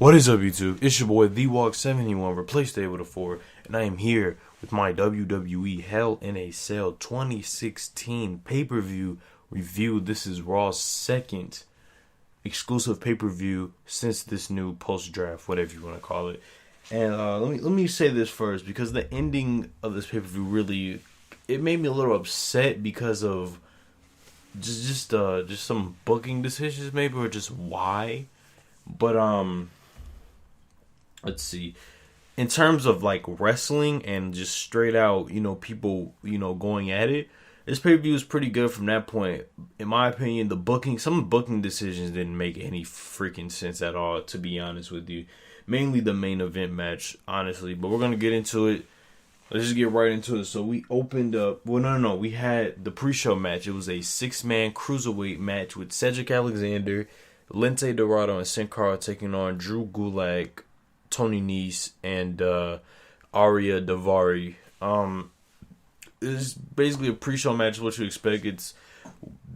What is up, YouTube? It's your boy, The Walk 71, replaced Day with a 4, and I am here with my WWE Hell in a Cell 2016 pay-per-view review. This is Raw's second exclusive pay-per-view since this new post-draft, whatever you want to call it. And let me say this first, because the ending of this pay-per-view really, it made me a little upset because of just some booking decisions, maybe, or just why. But let's see. In terms of like wrestling and just straight out, people, going at it, this pay-per-view is pretty good from that point. In my opinion, some booking decisions didn't make any freaking sense at all, to be honest with you. Mainly the main event match, honestly. But we're going to get into it. Let's just get right into it. So we opened up, we had the pre-show match. It was a 6-man cruiserweight match with Cedric Alexander, Lince Dorado, and Sin Cara taking on Drew Gulak, Tony Nese, and Arya Daivari. It's basically a pre-show match. What you expect? It's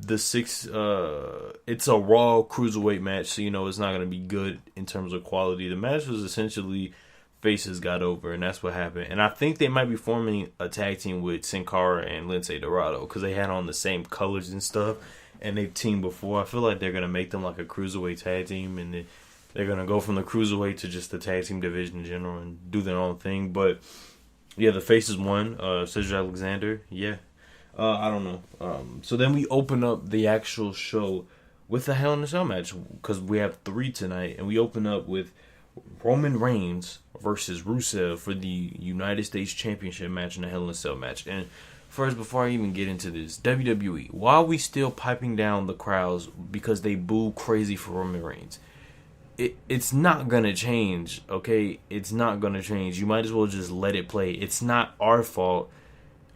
it's a Raw cruiserweight match, so it's not gonna be good in terms of quality. The match was essentially faces got over, and that's what happened. And I think they might be forming a tag team with Sin Cara and Lince Dorado because they had on the same colors and stuff, and they've teamed before. I feel like they're gonna make them like a cruiserweight tag team, and they're going to go from the cruiserweight to just the tag team division in general and do their own thing. But, yeah, the faces won. Cedric Alexander, yeah. I don't know. So then we open up the actual show with the Hell in a Cell match because we have 3 tonight. And we open up with Roman Reigns versus Rusev for the United States Championship match in the Hell in a Cell match. And first, before I even get into this, WWE, why are we still piping down the crowds because they boo crazy for Roman Reigns? It's not going to change, okay? It's not going to change. You might as well just let it play. It's not our fault.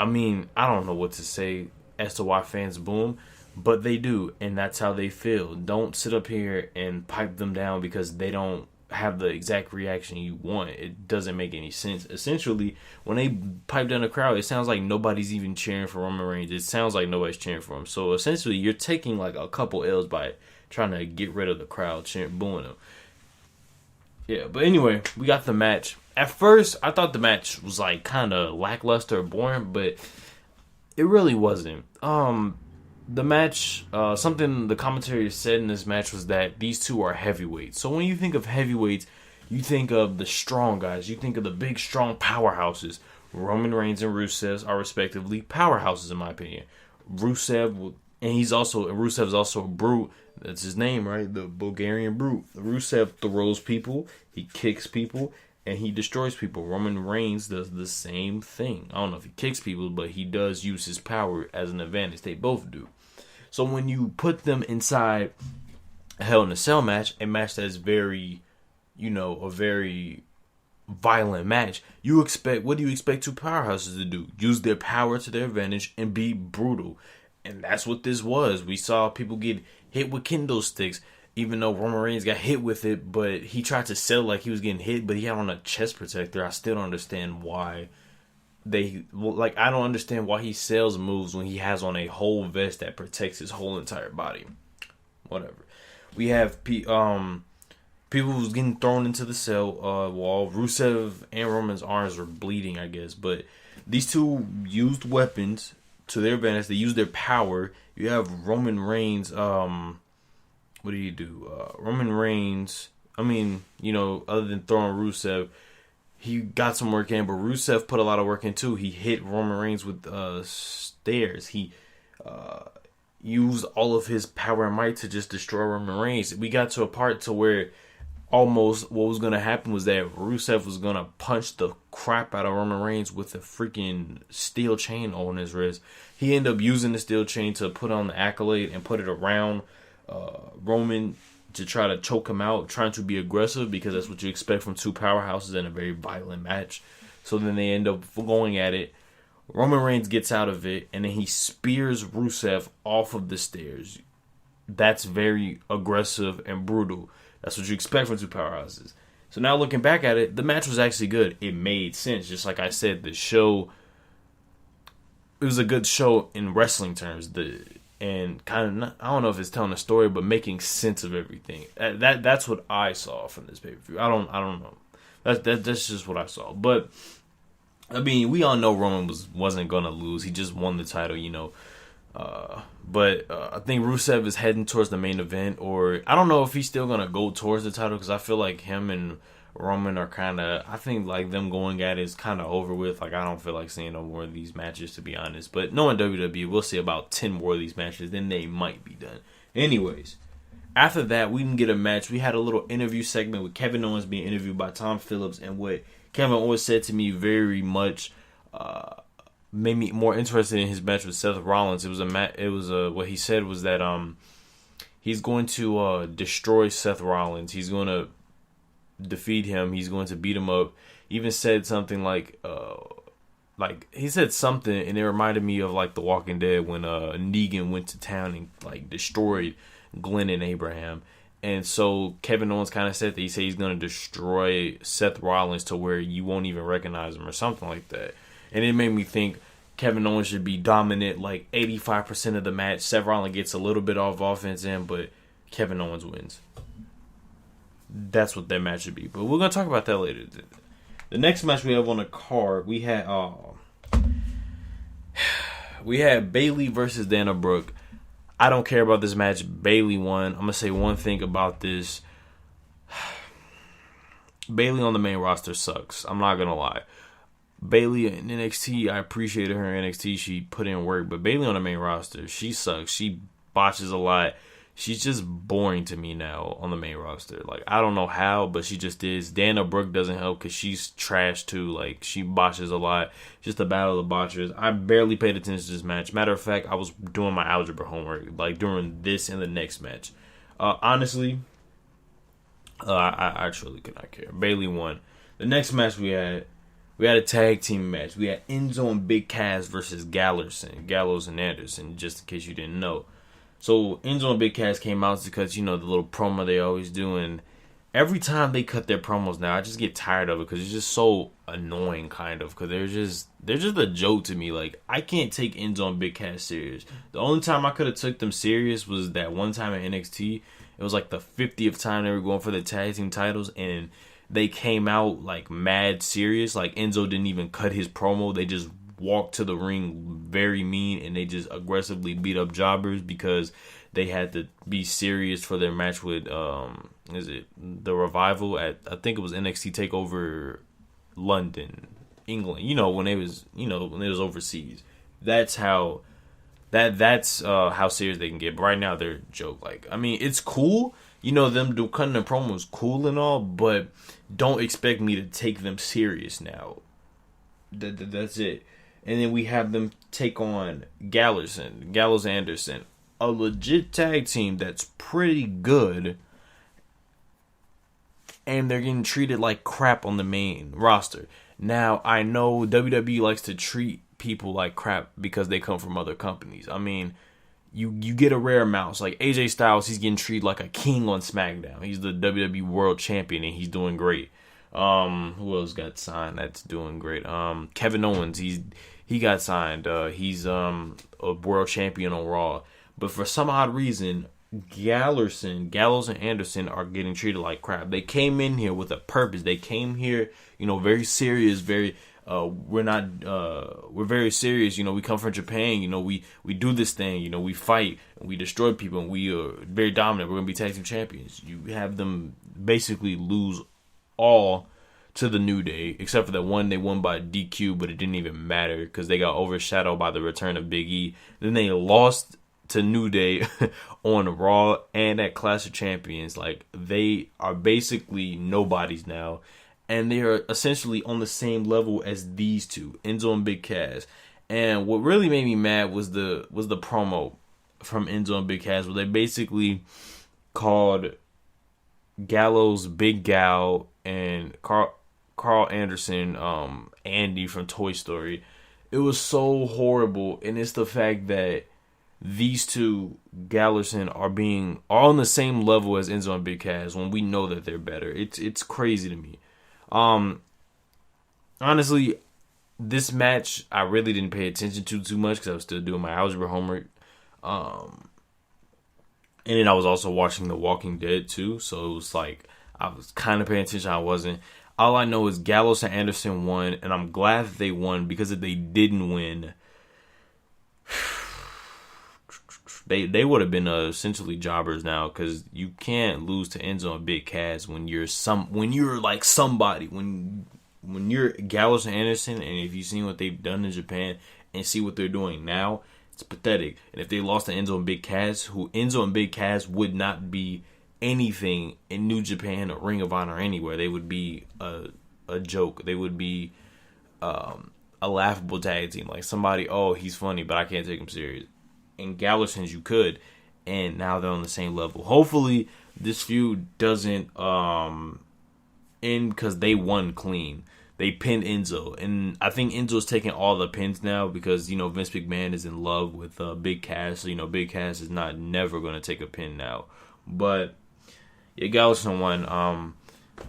I mean, I don't know what to say as to why fans boo them, but they do, and that's how they feel. Don't sit up here and pipe them down because they don't have the exact reaction you want. It doesn't make any sense. Essentially, when they pipe down the crowd, it sounds like nobody's even cheering for Roman Reigns. It sounds like nobody's cheering for him. So, essentially, you're taking like a couple L's by trying to get rid of the crowd booing him. Yeah, but anyway, we got the match. At first, I thought the match was like kind of lackluster or boring, but it really wasn't. The match, something the commentary said in this match was that these two are heavyweights. So when you think of heavyweights, you think of the strong guys. You think of the big, strong powerhouses. Roman Reigns and Rusev are respectively powerhouses, in my opinion. Rusev's also a brute. That's his name, right? The Bulgarian brute. Rusev throws people, he kicks people, and he destroys people. Roman Reigns does the same thing. I don't know if he kicks people, but he does use his power as an advantage. They both do. So when you put them inside a Hell in a Cell match, a match that's very, a very violent match, what do you expect two powerhouses to do? Use their power to their advantage and be brutal. And that's what this was. We saw people get hit with kendo sticks, even though Roman Reigns got hit with it, but he tried to sell like he was getting hit, but he had on a chest protector. I still don't understand why I don't understand why he sells moves when he has on a whole vest that protects his whole entire body. Whatever. We have people who's getting thrown into the cell wall. Rusev and Roman's arms were bleeding, I guess, but these two used weapons to their advantage. They use their power. You have Roman Reigns. What do you do? Roman Reigns, other than throwing Rusev, he got some work in, but Rusev put a lot of work in too. He hit Roman Reigns with stairs. He used all of his power and might to just destroy Roman Reigns. We got to a part to where almost what was going to happen was that Rusev was going to punch the crap out of Roman Reigns with a freaking steel chain on his wrist. He ended up using the steel chain to put on the accolade and put it around Roman to try to choke him out, trying to be aggressive because that's what you expect from two powerhouses in a very violent match. So then they end up going at it. Roman Reigns gets out of it, and then he spears Rusev off of the stairs. That's very aggressive and brutal. That's what you expect from two powerhouses. So now looking back at it, the match was actually good. It made sense. Just like I said, it was a good show in wrestling terms. and kind of, I don't know if it's telling a story, but making sense of everything. That's what I saw from this pay-per-view. I don't know. That's just what I saw. But I mean, we all know Roman wasn't gonna lose. He just won the title, But I think Rusev is heading towards the main event, or I don't know if he's still gonna go towards the title, because I feel like him and Roman are kind of, I think like them going at it is kind of over with. Like, I don't feel like seeing no more of these matches, to be honest. But knowing WWE, we'll see about 10 more of these matches, then they might be done. Anyways, after that, we can get a match. We had a little interview segment with Kevin Owens being interviewed by Tom Phillips, and what Kevin Owens said to me very much made me more interested in his match with Seth Rollins. What he said was that he's going to destroy Seth Rollins. He's going to defeat him. He's going to beat him up. Even said something like he said something, and it reminded me of like The Walking Dead when Negan went to town and like destroyed Glenn and Abraham. And so Kevin Owens kind of said that he said he's going to destroy Seth Rollins to where you won't even recognize him or something like that. And it made me think Kevin Owens should be dominant like 85% of the match. Seth Rollins gets a little bit off offense in, but Kevin Owens wins. That's what that match should be. But we're going to talk about that later. The next match we have on the card, we had Bayley versus Dana Brooke. I don't care about this match. Bayley won. I'm going to say one thing about this. Bayley on the main roster sucks. I'm not going to lie. Bayley in NXT, I appreciated her in NXT. She put in work. But Bayley on the main roster, she sucks. She botches a lot. She's just boring to me now on the main roster. Like, I don't know how, but she just is. Dana Brooke doesn't help because she's trash too. Like, she botches a lot. Just a battle of botchers. I barely paid attention to this match. Matter of fact, I was doing my algebra homework like during this and the next match. Honestly, I truly could not care. Bayley won. The next match we had a tag team match. We had Enzo and Big Cass versus Gallows and Anderson, just in case you didn't know. So Enzo and Big Cass came out because, the little promo they always do. And every time they cut their promos now, I just get tired of it because it's just so annoying, kind of. Because they're just a joke to me. Like, I can't take Enzo and Big Cass serious. The only time I could have took them serious was that one time at NXT. It was like the 50th time they were going for the tag team titles. And they came out like mad serious. Like, Enzo didn't even cut his promo. They just walked to the ring very mean, and they just aggressively beat up jobbers because they had to be serious for their match with the Revival at, I think it was NXT TakeOver London, England. When it was overseas. That's how serious they can get. But right now they're a joke. Like, I mean, it's cool. Them cutting the promos cool and all, but don't expect me to take them serious now. That's it. And then we have them take on Gallows Anderson, a legit tag team that's pretty good, and they're getting treated like crap on the main roster. Now, I know WWE likes to treat people like crap because they come from other companies. I mean, you get a rare mouse. Like AJ Styles, he's getting treated like a king on SmackDown. He's the WWE World Champion, and he's doing great. Who else got signed that's doing great? Kevin Owens, he got signed. He's a world champion on Raw. But for some odd reason, Gallows and Anderson are getting treated like crap. They came in here with a purpose. They came here, very serious, we're very serious. We come from Japan. We do this thing. We fight, and we destroy people, and we are very dominant. We're going to be tag team champions. You have them basically lose all to the New Day, except for that one they won by DQ, but it didn't even matter because they got overshadowed by the return of Big E. Then they lost to New Day on Raw and at Clash of Champions. Like, they are basically nobodies now, and they are essentially on the same level as these two, Enzo and Big Cass. And what really made me mad was the promo from Enzo and Big Cass, where they basically called Gallows Big Gal and Carl Anderson Andy from Toy Story. It was so horrible, and it's the fact that these two, Gallerson, are on the same level as Enzo and Big Cass when we know that they're better. It's crazy to me. Honestly, this match I really didn't pay attention to too much because I was still doing my algebra homework. And then I was also watching The Walking Dead too, so it was like I was kind of paying attention. I wasn't. All I know is Gallows and Anderson won, and I'm glad that they won, because if they didn't win, they would have been essentially jobbers now, because you can't lose to Enzo and Big Cass when you're like somebody, when you're Gallows and Anderson, and if you've seen what they've done in Japan and see what they're doing now, it's pathetic. And if they lost to Enzo and Big Cass, who Enzo and Big Cass would not be anything in New Japan or Ring of Honor or anywhere, they would be a joke. They would be a laughable tag team. Like somebody, oh, he's funny, but I can't take him serious. And Gallows, you could, and now they're on the same level. Hopefully, this feud doesn't end, because they won clean. They pinned Enzo, and I think Enzo's taking all the pins now, because Vince McMahon is in love with Big Cass. So Big Cass is never going to take a pin now. But yeah, Gallows won.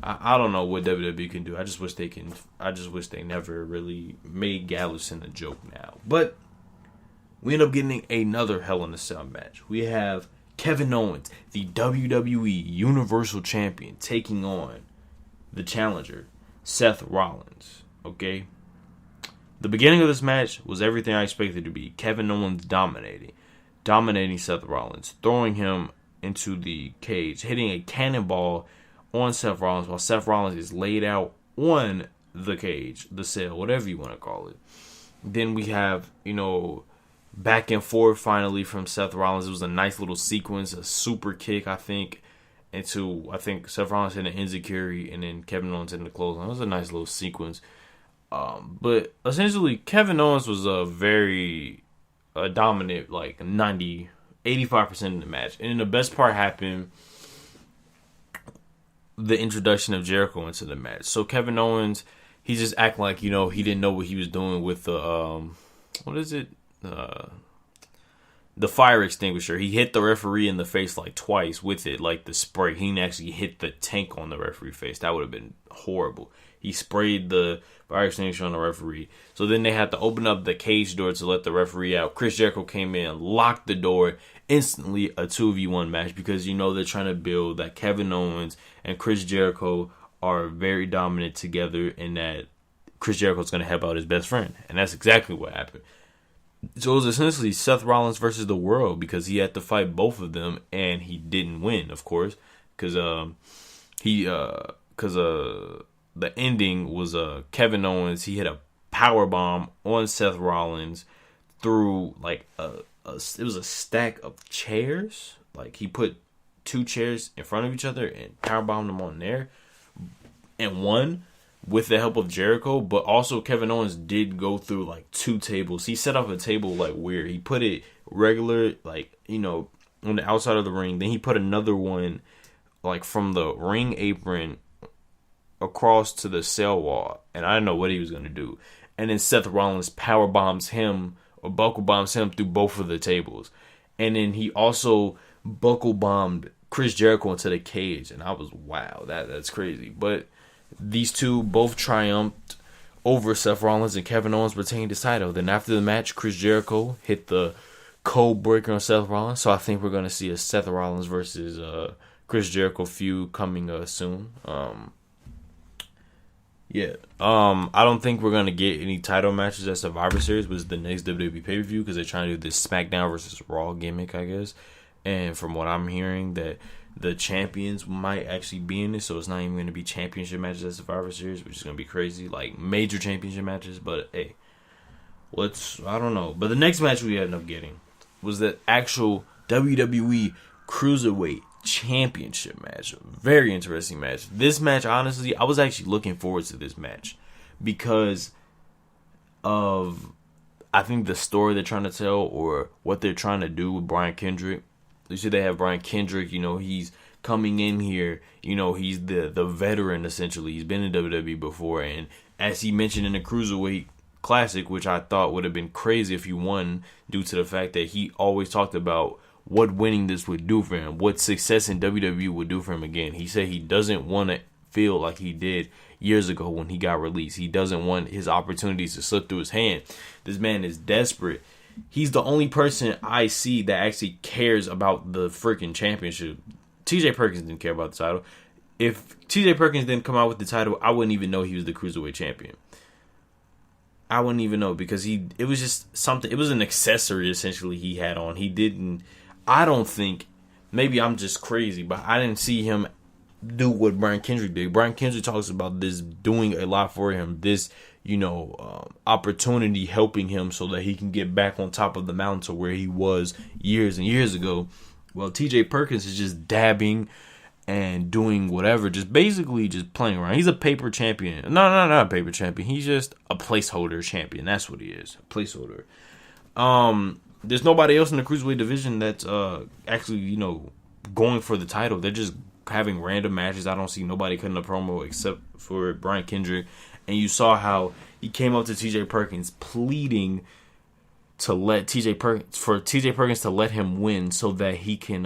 I don't know what WWE can do. I just wish they never really made Gallows a joke now. But we end up getting another Hell in a Cell match. We have Kevin Owens, the WWE Universal Champion, taking on the challenger, Seth Rollins. Okay? The beginning of this match was everything I expected it to be. Kevin Owens dominating Seth Rollins, throwing him into the cage, hitting a cannonball on Seth Rollins while Seth Rollins is laid out on the cage, the cell, whatever you want to call it. Then we have, back and forth finally from Seth Rollins. It was a nice little sequence, a super kick, I think Seth Rollins hit an enziguri, and then Kevin Owens hit the clothesline. It was a nice little sequence. But essentially, Kevin Owens was a very dominant, like 85% of the match. And then the best part happened, the introduction of Jericho into the match. So Kevin Owens, he just acting like, he didn't know what he was doing with the, what is it? The fire extinguisher. He hit the referee in the face like twice with it, like the spray. He didn't actually hit the tank on the referee face. That would have been horrible. He sprayed the fire extinguisher on the referee. So then they had to open up the cage door to let the referee out. Chris Jericho came in, locked the door. Instantly a 2v1 match, because they're trying to build that Kevin Owens and Chris Jericho are very dominant together, and that Chris Jericho's going to help out his best friend. And that's exactly what happened. So it was essentially Seth Rollins versus the world, because he had to fight both of them, and he didn't win, of course, because the ending was Kevin Owens. He hit a power bomb on Seth Rollins through like it was a stack of chairs. Like he put two chairs in front of each other and power bombed them on there, and won with the help of Jericho. But also Kevin Owens did go through like two tables. He set up a table like weird. He put it regular, like, on the outside of the ring. Then he put another one like from the ring apron across to the cell wall. And I didn't know what he was going to do. And then Seth Rollins power bombs him, or buckle bombs him through both of the tables. And then he also buckle bombed Chris Jericho into the cage. And I was, wow, that's crazy. But these two both triumphed over Seth Rollins, and Kevin Owens retained his title. Then after the match, Chris Jericho hit the code breaker on Seth Rollins. So I think we're going to see a Seth Rollins versus Chris Jericho feud coming soon. I don't think we're going to get any title matches at Survivor Series, which is the next WWE pay-per-view, because they're trying to do this SmackDown versus Raw gimmick, I guess. And from what I'm hearing, that the champions might actually be in this, so it's not even going to be championship matches at Survivor Series, which is going to be crazy, like major championship matches. But hey, I don't know. But the next match we ended up getting was the actual WWE Cruiserweight Championship match. Very interesting match. This match, honestly, I was actually looking forward to this match because of, I think, the story they're trying to tell, or what they're trying to do with Brian Kendrick. You see, they have Brian Kendrick, he's coming in here, he's the veteran, essentially. He's been in WWE before, and as he mentioned in the Cruiserweight Classic, which I thought would have been crazy if he won, due to the fact that he always talked about what winning this would do for him, what success in WWE would do for him again. He said he doesn't want to feel like he did years ago when he got released. He doesn't want his opportunities to slip through his hand. This man is desperate. he's the only person I see that actually cares about the freaking championship. TJ Perkins didn't care about the title. If TJ Perkins didn't come out with the title, I wouldn't even know he was the Cruiserweight champion. I wouldn't even know, because it was just something. It was an accessory essentially he had on. I don't think, maybe I'm just crazy, but I didn't see him do what Brian Kendrick did. Brian Kendrick talks about this doing a lot for him. This, opportunity helping him so that he can get back on top of the mountain to where he was years and years ago. Well, TJ Perkins is just dabbing and doing whatever, just basically just playing around. He's a paper champion. No, not a paper champion. He's just a placeholder champion. That's what he is, a placeholder. There's nobody else in the Cruiserweight division that's actually, going for the title. They're just having random matches. I don't see nobody cutting a promo except for Brian Kendrick. And you saw how he came up to TJ Perkins pleading to let TJ Perkins to let him win so that he can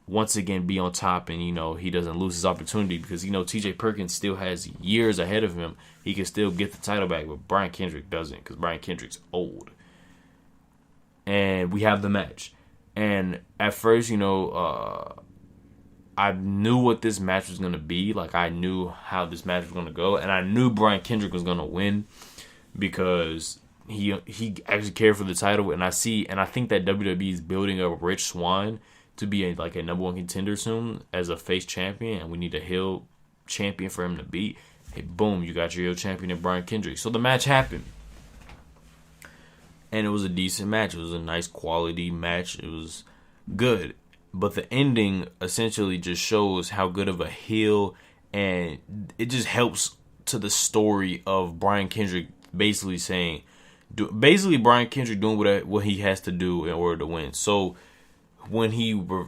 once again be on top, and he doesn't lose his opportunity, because TJ Perkins still has years ahead of him. He can still get the title back, but Brian Kendrick doesn't, because Brian Kendrick's old. And we have the match. And at first, I knew what this match was going to be. Like, I knew how this match was going to go. And I knew Brian Kendrick was going to win, because he actually cared for the title. And I think that WWE is building up Rich Swann to be a number one contender soon as a face champion. And we need a heel champion for him to beat. Hey, boom, you got your heel champion in Brian Kendrick. So the match happened. And it was a decent match. It was a nice quality match. It was good. But the ending essentially just shows how good of a heel, and it just helps to the story of Brian Kendrick basically Brian Kendrick doing what he has to do in order to win. So when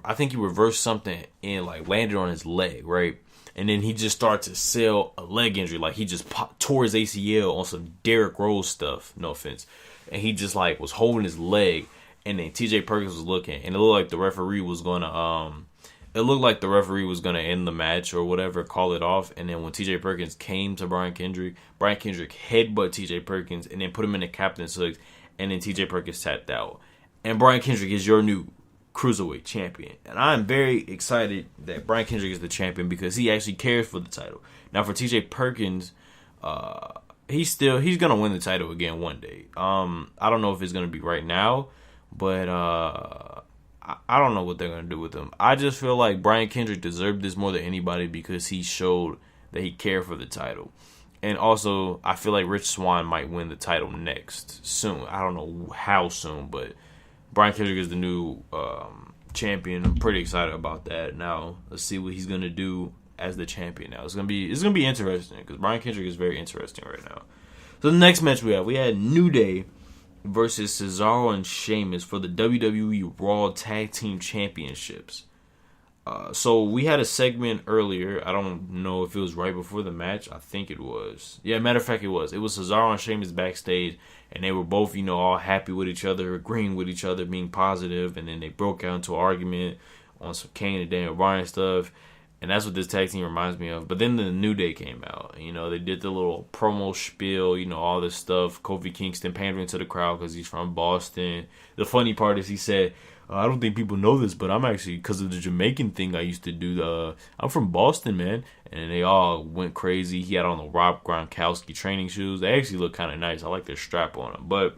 I think he reversed something and landed on his leg, right? And then he just started to sell a leg injury. Like, he just tore his ACL on some Derrick Rose stuff, no offense. And he just was holding his leg. And then TJ Perkins was looking, and it looked like the referee was gonna end the match or whatever, call it off. And then when TJ Perkins came to Brian Kendrick headbutt TJ Perkins and then put him in the captain's hook, and then TJ Perkins tapped out. And Brian Kendrick is your new Cruiserweight champion. And I'm very excited that Brian Kendrick is the champion, because he actually cares for the title. Now for TJ Perkins, he's gonna win the title again one day. I don't know if it's gonna be right now. But I don't know what they're going to do with him. I just feel like Brian Kendrick deserved this more than anybody, because he showed that he cared for the title. And also, I feel like Rich Swann might win the title next, soon. I don't know how soon, but Brian Kendrick is the new champion. I'm pretty excited about that. Now, let's see what he's going to do as the champion now. It's gonna be interesting, because Brian Kendrick is very interesting right now. So the next match we had New Day versus Cesaro and Sheamus for the WWE Raw Tag Team Championships. So we had a segment earlier. I don't know if it was right before the match. I think it was. Yeah, matter of fact, it was. It was Cesaro and Sheamus backstage, and they were both, all happy with each other, agreeing with each other, being positive, and then they broke out into an argument on some Kane and Daniel Bryan stuff. And that's what this tag team reminds me of. But then the New Day came out. They did the little promo spiel, all this stuff. Kofi Kingston pandering to the crowd because he's from Boston. The funny part is he said, I don't think people know this, but I'm actually, because of the Jamaican thing I used to do, I'm from Boston, man. And they all went crazy. He had on the Rob Gronkowski training shoes. They actually look kind of nice. I like their strap on them. But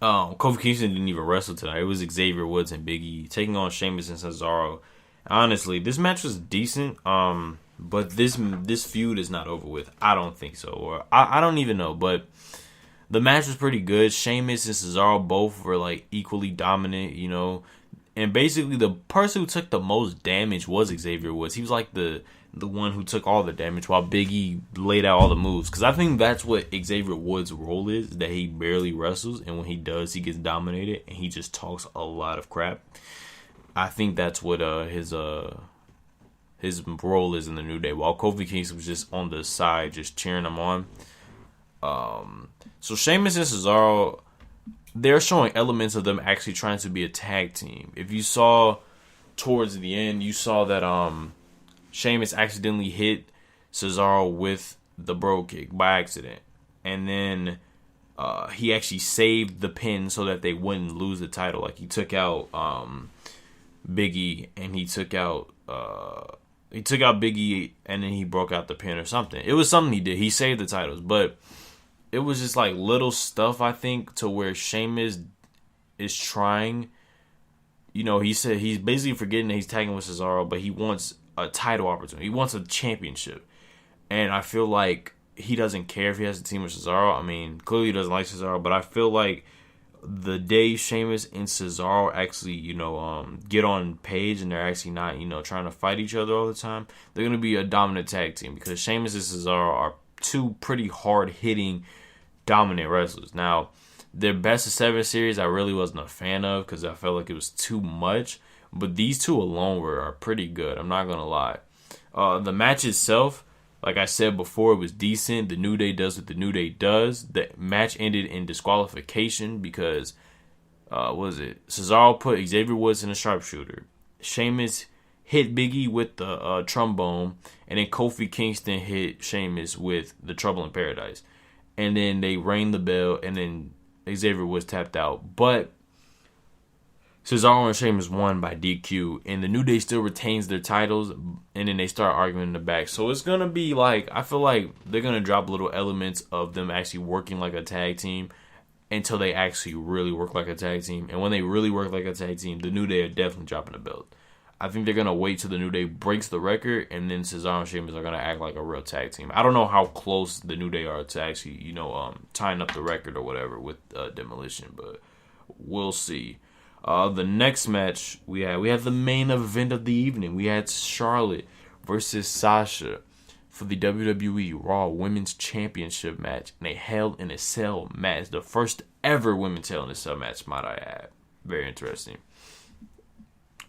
Kofi Kingston didn't even wrestle tonight. It was Xavier Woods and Big E taking on Sheamus and Cesaro. Honestly, this match was decent, but this feud is not over with. I don't think so, or I don't even know. But the match was pretty good. Sheamus and Cesaro both were equally dominant, And basically, the person who took the most damage was Xavier Woods. He was the one who took all the damage, while Big E laid out all the moves. Because I think that's what Xavier Woods' role is, that he barely wrestles, and when he does, he gets dominated, and he just talks a lot of crap. I think that's what his role is in the New Day, while Kofi Kingston was just on the side, just cheering him on. So Sheamus and Cesaro, they're showing elements of them actually trying to be a tag team. If you saw towards the end, you saw that Sheamus accidentally hit Cesaro with the bro kick by accident, and then he actually saved the pin so that they wouldn't lose the title. Like he took out Big E, and he took out Big E, and then he broke out the pin or something. It was something he did. He saved the titles, but it was just like little stuff, I think, to where Sheamus is trying. He said he's basically forgetting that he's tagging with Cesaro, but he wants a title opportunity. He wants a championship. And I feel like he doesn't care if he has a team with Cesaro. I mean, clearly he doesn't like Cesaro, but I feel like the day Sheamus and Cesaro actually, get on page and they're actually not, trying to fight each other all the time, they're going to be a dominant tag team because Sheamus and Cesaro are two pretty hard-hitting, dominant wrestlers. Now, their best of 7 series I really wasn't a fan of because I felt like it was too much, but these two alone are pretty good. I'm not going to lie. The match itself, like I said before, it was decent. The New Day does what the New Day does. The match ended in disqualification because, Cesaro put Xavier Woods in a sharpshooter. Sheamus hit Big E with the trombone, and then Kofi Kingston hit Sheamus with the Trouble in Paradise. And then they rang the bell, and then Xavier Woods tapped out. But Cesaro and Sheamus won by DQ, and the New Day still retains their titles, and then they start arguing in the back. So it's going to be like, I feel like they're going to drop little elements of them actually working like a tag team until they actually really work like a tag team. And when they really work like a tag team, the New Day are definitely dropping the belt. I think they're going to wait till the New Day breaks the record, and then Cesaro and Sheamus are going to act like a real tag team. I don't know how close the New Day are to actually, tying up the record or whatever with Demolition, but we'll see. The next match we had the main event of the evening. We had Charlotte versus Sasha for the WWE Raw Women's Championship match, and they held in a cell match. The first ever women's held in a cell match, might I add. Very interesting.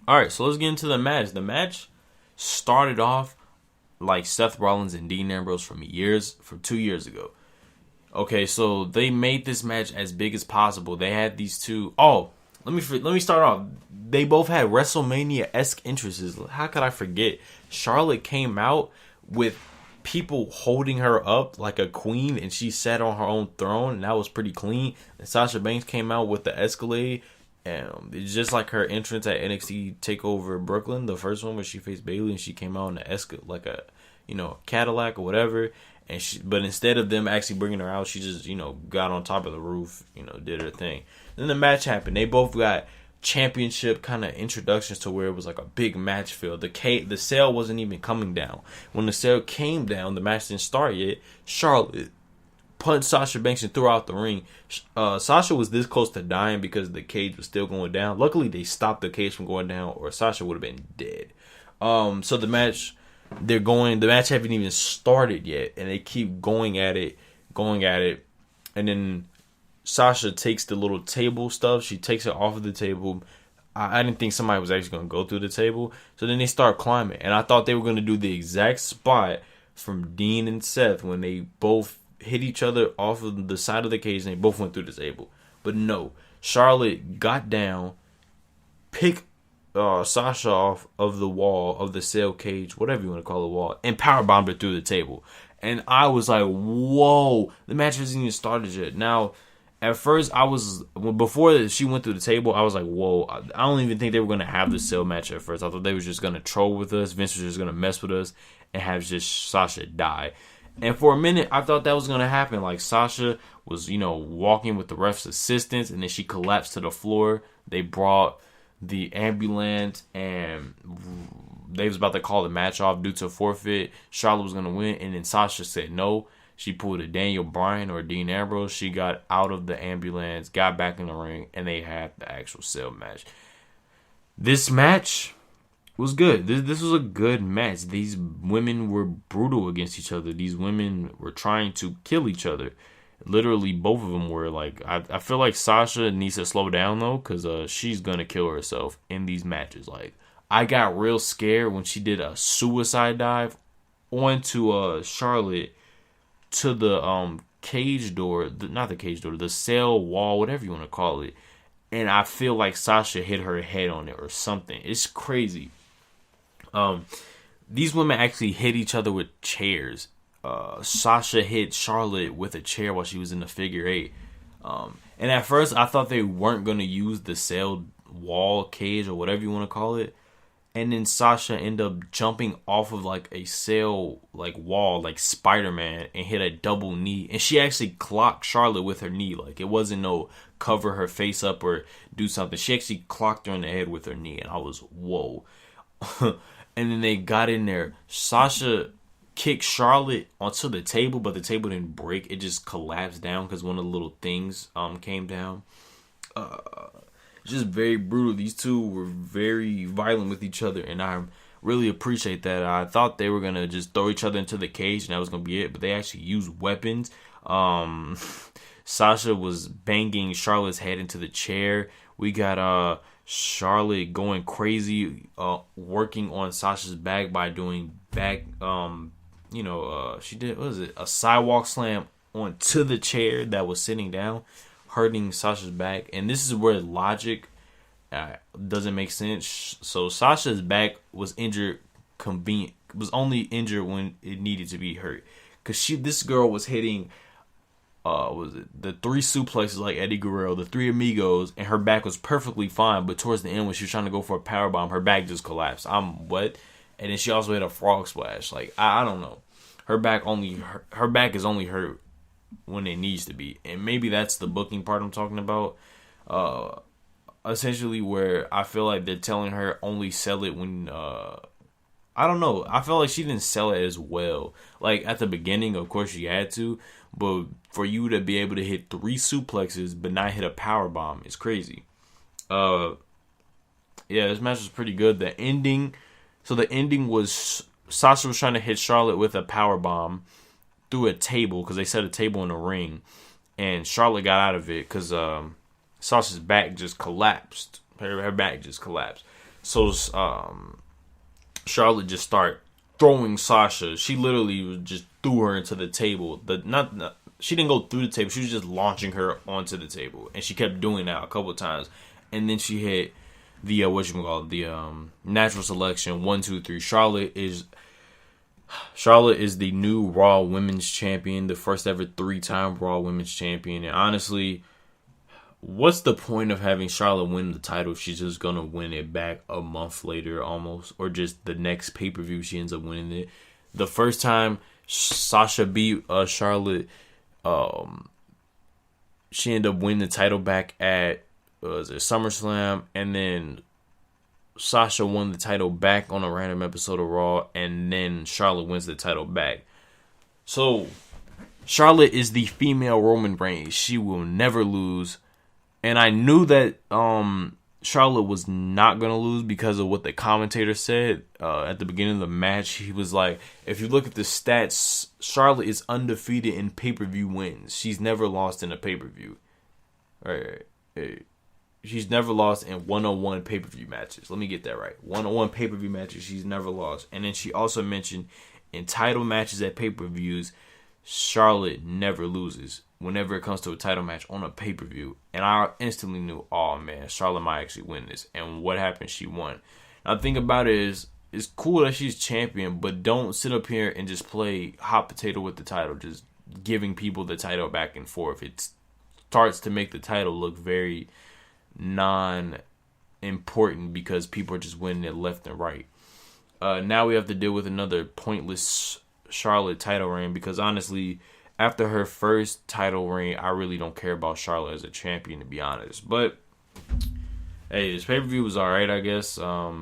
Alright, so let's get into the match. The match started off like Seth Rollins and Dean Ambrose from 2 years ago. Okay, so they made this match as big as possible. They had these two. Oh, let me start off. They both had WrestleMania-esque entrances. How could I forget? Charlotte came out with people holding her up like a queen, and she sat on her own throne, and that was pretty clean. And Sasha Banks came out with the Escalade. It's just like her entrance at NXT TakeOver Brooklyn, the first one where she faced Bayley, and she came out in the like a Cadillac or whatever. But instead of them actually bringing her out, she just got on top of the roof, did her thing. Then the match happened. They both got championship kind of introductions to where it was like a big match feel. The sale wasn't even coming down. When the sale came down, the match didn't start yet. Charlotte punched Sasha Banks and threw her out the ring. Sasha was this close to dying because the cage was still going down. Luckily, they stopped the cage from going down, or Sasha would have been dead. So the match, the match haven't even started yet, and they keep going at it, and then Sasha takes the little table stuff. She takes it off of the table. I didn't think somebody was actually going to go through the table. So then they start climbing, and I thought they were going to do the exact spot from Dean and Seth when they both hit each other off of the side of the cage and they both went through the table. But no, Charlotte got down, picked Sasha off of the wall of the cell cage, whatever you want to call the wall, and powerbombed her through the table. And I was like, whoa, the match hasn't even started yet. Now, at first, before she went through the table, I was like, whoa, I don't even think they were going to have the cell match at first. I thought they were just going to troll with us. Vince was just going to mess with us and have just Sasha die. And for a minute, I thought that was going to happen. Like, Sasha was, walking with the ref's assistance, and then she collapsed to the floor. They brought the ambulance, and they was about to call the match off due to a forfeit. Charlotte was going to win, and then Sasha said no. She pulled a Daniel Bryan or Dean Ambrose. She got out of the ambulance, got back in the ring, and they had the actual cell match. This match was good. This was a good match. These women were brutal against each other. These women were trying to kill each other. Literally, both of them were like, I feel like Sasha needs to slow down though, because she's going to kill herself in these matches. Like, I got real scared when she did a suicide dive onto Charlotte to the cage door, not the cage door, the cell wall, whatever you want to call it. And I feel like Sasha hit her head on it or something. It's crazy. These women actually hit each other with chairs. Sasha hit Charlotte with a chair while she was in the figure eight. And at first, I thought they weren't going to use the Cell wall, cage, or whatever you want to call it. And then Sasha ended up jumping off of like a Cell like wall, like Spider-Man, and hit a double knee. And she actually clocked Charlotte with her knee. Like, it wasn't no cover her face up or do something. She actually clocked her in the head with her knee. And I was, whoa. And then they got in there. Sasha kicked Charlotte onto the table, but the table didn't break. It just collapsed down because one of the little things came down. Just very brutal. These two were very violent with each other, and I really appreciate that. I thought they were going to just throw each other into the cage, and that was going to be it, but they actually used weapons. Sasha was banging Charlotte's head into the chair. We got Charlotte going crazy, working on Sasha's back by doing back, she did, what was it, a sidewalk slam onto the chair that was sitting down, hurting Sasha's back. And this is where logic doesn't make sense. So Sasha's back was only injured when it needed to be hurt, because this girl was hitting the 3 suplexes like Eddie Guerrero, the 3 amigos, and her back was perfectly fine. But towards the end, when she was trying to go for a powerbomb, her back just collapsed. What? And then she also hit a frog splash. Like, I don't know. Her back is only hurt when it needs to be. And maybe that's the booking part I'm talking about. Essentially, where I feel like they're telling her only sell it when I don't know. I feel like she didn't sell it as well. Like, at the beginning, of course, she had to. But for you to be able to hit 3 suplexes but not hit a power bomb is crazy. Yeah, this match was pretty good. The ending was Sasha was trying to hit Charlotte with a power bomb through a table, because they set a table in the ring, and Charlotte got out of it because Sasha's back just collapsed. Her back just collapsed. So Charlotte just started throwing Sasha. She literally just threw her into the table. She didn't go through the table. She was just launching her onto the table, and she kept doing that a couple of times. And then she hit the natural selection 1, 2, 3. Charlotte is the new Raw Women's Champion, the first ever 3-time Raw Women's Champion. And honestly, what's the point of having Charlotte win the title if she's just gonna win it back a month later almost, or just the next pay-per-view she ends up winning it? The first time Sasha beat Charlotte, she ended up winning the title back at SummerSlam, and then Sasha won the title back on a random episode of Raw, and then Charlotte wins the title back. So Charlotte is the female Roman Reigns. She will never lose. And I knew that Charlotte was not going to lose because of what the commentator said at the beginning of the match. He was like, if you look at the stats, Charlotte is undefeated in pay-per-view wins. She's never lost in a pay-per-view. All right. She's never lost in one-on-one pay-per-view matches. Let me get that right. One-on-one pay-per-view matches, she's never lost. And then she also mentioned in title matches at pay-per-views, Charlotte never loses whenever it comes to a title match on a pay-per-view. And I instantly knew, oh man, Charlotte might actually win this. And what happened? She won. Now the thing about it is, it's cool that she's champion, but don't sit up here and just play hot potato with the title, just giving people the title back and forth. It starts to make the title look very non-important because people are just winning it left and right. Now we have to deal with another pointless Charlotte title reign, because honestly, after her first title reign, I really don't care about Charlotte as a champion, to be honest. But hey, this pay-per-view was alright, I guess. Yeah,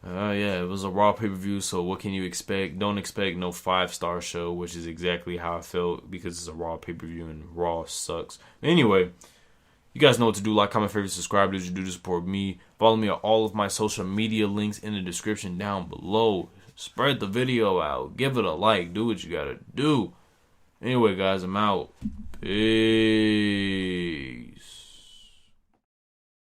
it was a Raw pay-per-view, so what can you expect? Don't expect no 5-star show, which is exactly how I felt, because it's a Raw pay-per-view and Raw sucks. Anyway, you guys know what to do. Like, comment, favorite, subscribe. Do what you do to support me. Follow me on all of my social media links in the description down below. Spread the video out. Give it a like. Do what you gotta do. Anyway, guys, I'm out. Peace.